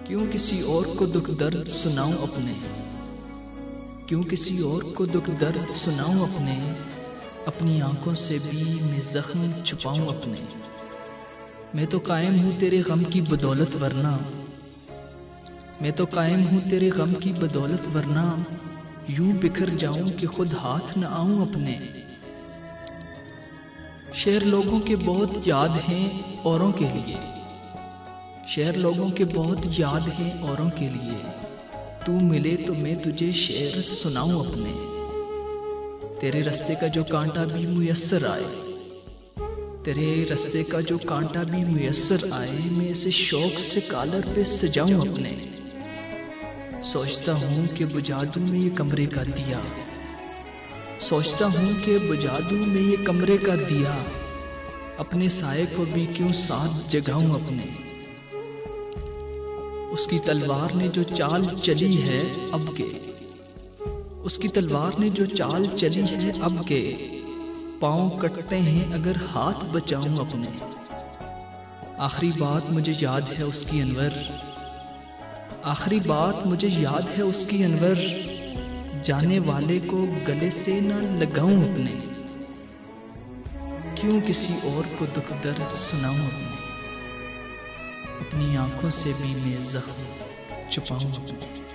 क्यों किसी और को दुख दर्द सुनाऊं अपने, क्यों किसी और को दुख दर्द सुनाऊं अपने, अपनी आंखों से भी मैं जख्म छुपाऊं अपने। मैं तो कायम हूँ तेरे गम की बदौलत वरना, मैं तो कायम हूँ तेरे गम की बदौलत वरना, यूं बिखर जाऊं कि खुद हाथ न आऊं अपने। शेर लोगों के बहुत याद हैं औरों के लिए, शेर लोगों के बहुत याद हैं औरों के लिए, तू मिले तो मैं तुझे शेर सुनाऊं अपने। तेरे रास्ते का जो कांटा भी मुयस्सर आए, तेरे रास्ते का जो कांटा भी मुयस्सर आए, मैं इसे शौक से कॉलर पे सजाऊं अपने। सोचता हूँ कि बुझा दूं मैं ये कमरे का दिया, सोचता हूँ कि बुझा दूं मैं ये कमरे का दिया, अपने साए को भी क्यों साथ जगाऊं अपने। उसकी तलवार ने जो चाल चली है अब के, उसकी तलवार ने जो चाल चली है अब के, पाँव कटते हैं अगर हाथ बचाऊं अपने। आखिरी बात मुझे याद है उसकी अनवर, आखिरी बात मुझे याद है उसकी अनवर, जाने वाले को गले से ना लगाऊं अपने। क्यों किसी और को दुख दर्द सुनाऊं अपने, अपनी आंखों से भी मैं जख्म छुपाऊं अपने।